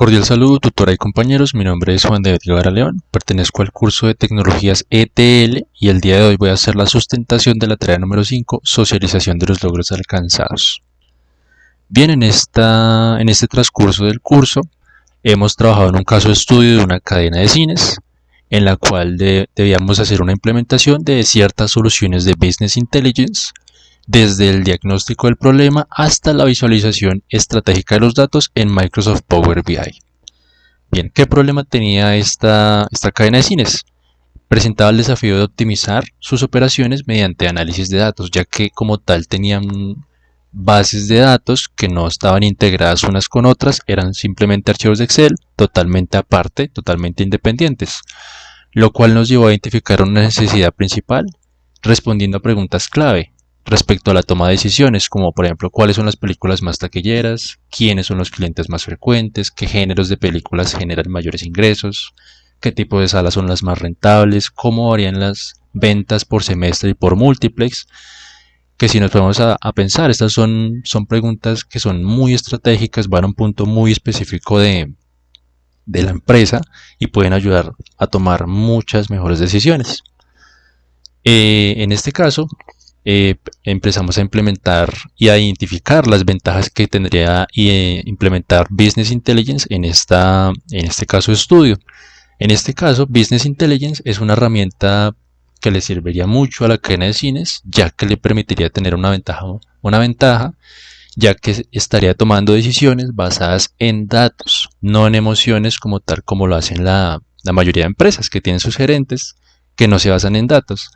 Cordial saludo, tutora y compañeros. Mi nombre es Juan David Guevara León. Pertenezco al curso de tecnologías ETL y el día de hoy voy a hacer la sustentación de la tarea número 5, socialización de los logros alcanzados. Bien, en este transcurso del curso hemos trabajado en un caso de estudio de una cadena de cines en la cual debíamos hacer una implementación de ciertas soluciones de Business Intelligence desde el diagnóstico del problema hasta la visualización estratégica de los datos en Microsoft Power BI. Bien, ¿qué problema tenía esta cadena de cines? Presentaba el desafío de optimizar sus operaciones mediante análisis de datos, ya que como tal tenían bases de datos que no estaban integradas unas con otras, eran simplemente archivos de Excel totalmente aparte, totalmente independientes, lo cual nos llevó a identificar una necesidad principal respondiendo a preguntas clave respecto a la toma de decisiones, como por ejemplo cuáles son las películas más taquilleras, quiénes son los clientes más frecuentes, qué géneros de películas generan mayores ingresos, qué tipo de salas son las más rentables, cómo varían las ventas por semestre y por multiplex, que si nos ponemos a pensar, estas son preguntas que son muy estratégicas, van a un punto muy específico de la empresa y pueden ayudar a tomar muchas mejores decisiones. En este caso, empezamos a implementar y a identificar las ventajas que tendría implementar Business Intelligence en este caso de estudio. En este caso, Business Intelligence es una herramienta que le serviría mucho a la cadena de cines, ya que le permitiría tener una ventaja, ya que estaría tomando decisiones basadas en datos, no en emociones como tal como lo hacen la mayoría de empresas que tienen sus gerentes que no se basan en datos.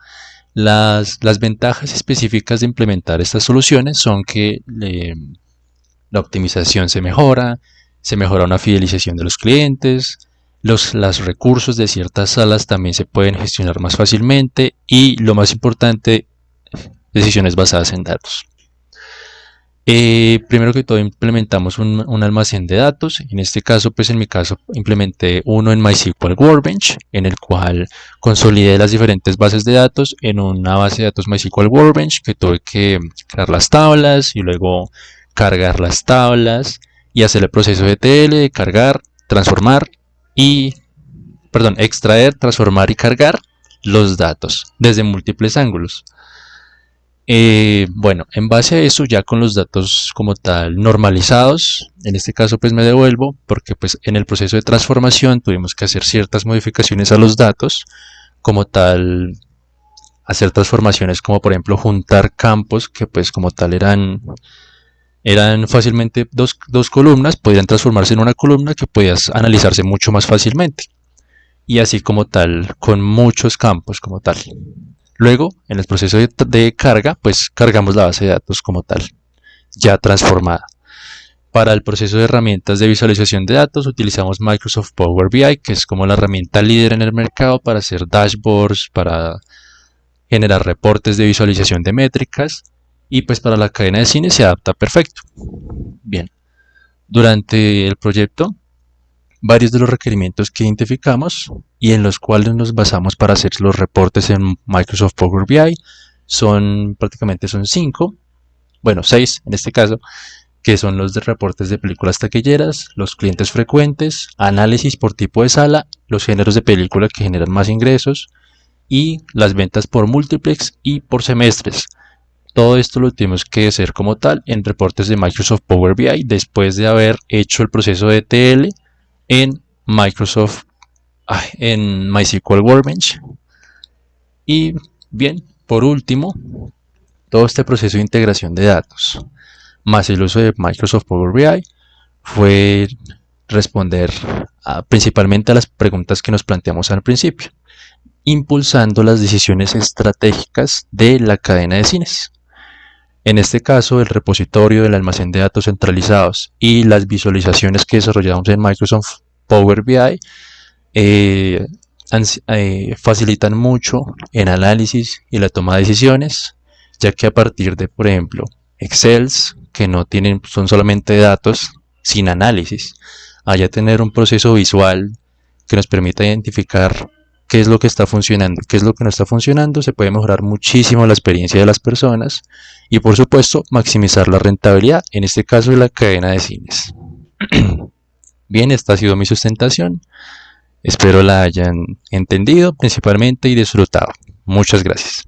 Las ventajas específicas de implementar estas soluciones son que la optimización se mejora una fidelización de los clientes, los recursos de ciertas salas también se pueden gestionar más fácilmente y lo más importante, decisiones basadas en datos. Primero que todo implementamos un almacén de datos. En este caso, pues en mi caso implementé uno en MySQL Workbench, en el cual consolidé las diferentes bases de datos en una base de datos MySQL Workbench que tuve que crear las tablas y luego cargar las tablas y hacer el proceso de ETL de cargar, extraer, transformar y cargar los datos desde múltiples ángulos. Bueno, en base a eso, ya con los datos como tal normalizados, en este caso pues me devuelvo porque pues en el proceso de transformación tuvimos que hacer ciertas modificaciones a los datos, como tal hacer transformaciones como por ejemplo juntar campos que pues como tal eran fácilmente dos columnas, podían transformarse en una columna que podía analizarse mucho más fácilmente y así como tal con muchos campos como tal. Luego, en el proceso de carga, pues cargamos la base de datos como tal, ya transformada. Para el proceso de herramientas de visualización de datos, utilizamos Microsoft Power BI, que es como la herramienta líder en el mercado para hacer dashboards, para generar reportes de visualización de métricas, y pues para la cadena de cine se adapta perfecto. Bien, durante el proyecto, varios de los requerimientos que identificamos y en los cuales nos basamos para hacer los reportes en Microsoft Power BI son 6 en este caso, que son los de reportes de películas taquilleras, los clientes frecuentes, análisis por tipo de sala, los géneros de película que generan más ingresos y las ventas por multiplex y por semestres. Todo esto lo tuvimos que hacer como tal en reportes de Microsoft Power BI después de haber hecho el proceso de ETL en MySQL Workbench. Y bien, por último, todo este proceso de integración de datos más el uso de Microsoft Power BI fue responder principalmente a las preguntas que nos planteamos al principio, impulsando las decisiones estratégicas de la cadena de cines. En este caso, el repositorio del almacén de datos centralizados y las visualizaciones que desarrollamos en Microsoft Power BI facilitan mucho el análisis y la toma de decisiones, ya que a partir de, por ejemplo, Excel, que son solamente datos sin análisis, allá tener un proceso visual que nos permita identificar qué es lo que está funcionando, qué es lo que no está funcionando, se puede mejorar muchísimo la experiencia de las personas y por supuesto maximizar la rentabilidad, en este caso de la cadena de cines. Bien, esta ha sido mi sustentación. Espero la hayan entendido principalmente y disfrutado. Muchas gracias.